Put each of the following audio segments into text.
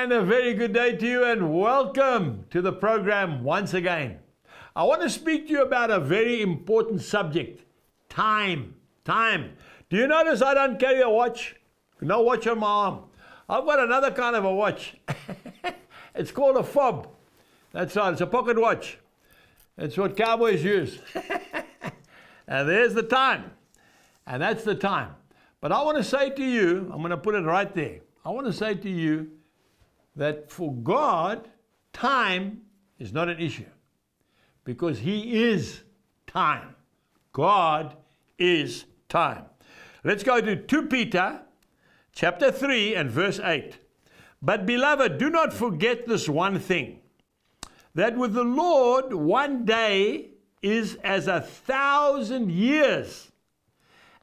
And a very good day to you and welcome to the program once again. I want to speak to you about a very important subject, time. Time. Do you notice I don't carry a watch? No watch on my arm. I've got another kind of a watch. It's called a fob. That's right, it's a pocket watch. It's what cowboys use. And there's the time. And that's the time. But I want to say to you, I'm going to put it right there. I want to say to you that for God, time is not an issue. Because He is time. God is time. Let's go to 2 Peter chapter 3 and verse 8. But beloved, do not forget this one thing, that with the Lord 1 day is as 1,000 years,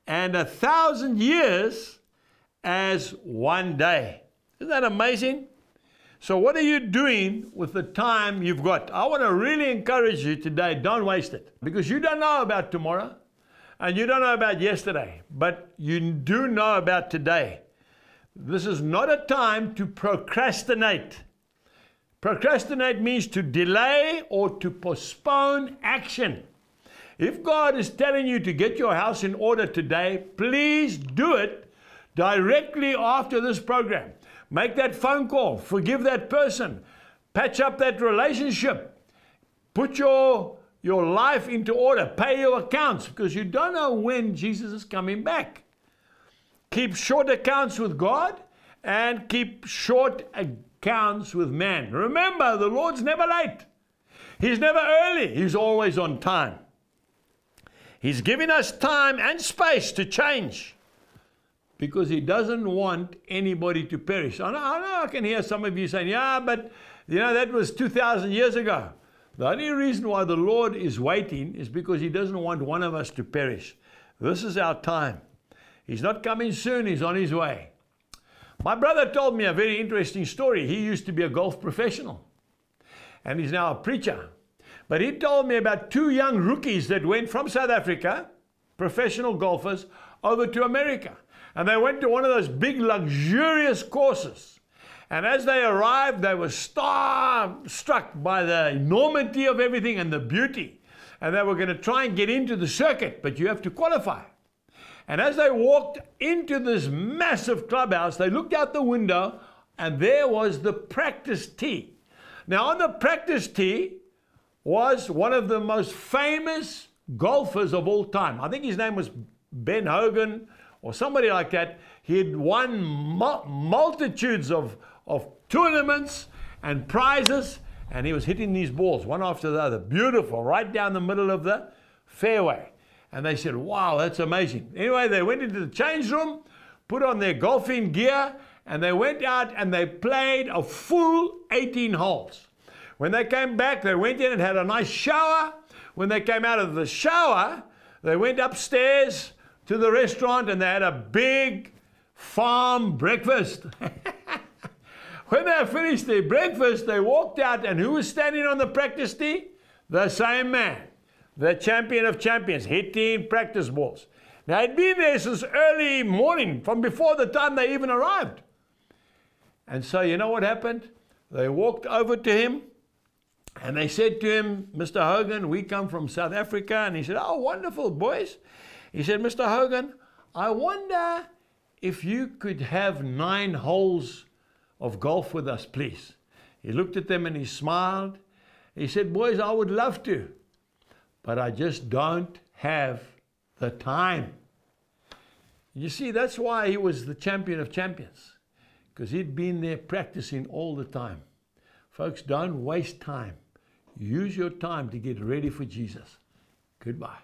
and 1,000 years as 1 day. Isn't that amazing? So what are you doing with the time you've got? I want to really encourage you today, don't waste it. Because you don't know about tomorrow, and you don't know about yesterday, but you do know about today. This is not a time to procrastinate. Procrastinate means to delay or to postpone action. If God is telling you to get your house in order today, please do it directly after this program. Make that phone call. Forgive that person. Patch up that relationship. Put your life into order. Pay your accounts because you don't know when Jesus is coming back. Keep short accounts with God and keep short accounts with man. Remember, the Lord's never late. He's never early. He's always on time. He's giving us time and space to change because He doesn't want anybody to perish. I know I can hear some of you saying, yeah, but you know, that was 2,000 years ago. The only reason why the Lord is waiting is because He doesn't want one of us to perish. This is our time. He's not coming soon. He's on His way. My brother told me a very interesting story. He used to be a golf professional, and he's now a preacher. But he told me about two young rookies that went from South Africa, professional golfers, over to America. And they went to one of those big luxurious courses. And as they arrived, they were struck by the enormity of everything and the beauty. And they were going to try and get into the circuit, but you have to qualify. And as they walked into this massive clubhouse, they looked out the window, and there was the practice tee. Now, on the practice tee was one of the most famous golfers of all time. I think his name was Ben Hogan or somebody like that. He had won multitudes of tournaments and prizes, and he was hitting these balls one after the other, beautiful, right down the middle of the fairway. And they said, wow, that's amazing. Anyway, they went into the change room, put on their golfing gear, and they went out and they played a full 18 holes. When they came back, they went in and had a nice shower. When they came out of the shower, they went upstairs to the restaurant and they had a big farm breakfast. When they finished their breakfast, they walked out, and who was standing on the practice tee? The same man, the champion of champions, hitting practice balls. Now, he'd been there since early morning, from before the time they even arrived. And so, you know what happened? They walked over to him, and they said to him, Mr. Hogan, we come from South Africa. And he said, oh, wonderful, boys. He said, Mr. Hogan, I wonder if you could have 9 holes of golf with us, please. He looked at them and he smiled. He said, boys, I would love to, but I just don't have the time. You see, that's why he was the champion of champions, because he'd been there practicing all the time. Folks, don't waste time. Use your time to get ready for Jesus. Goodbye.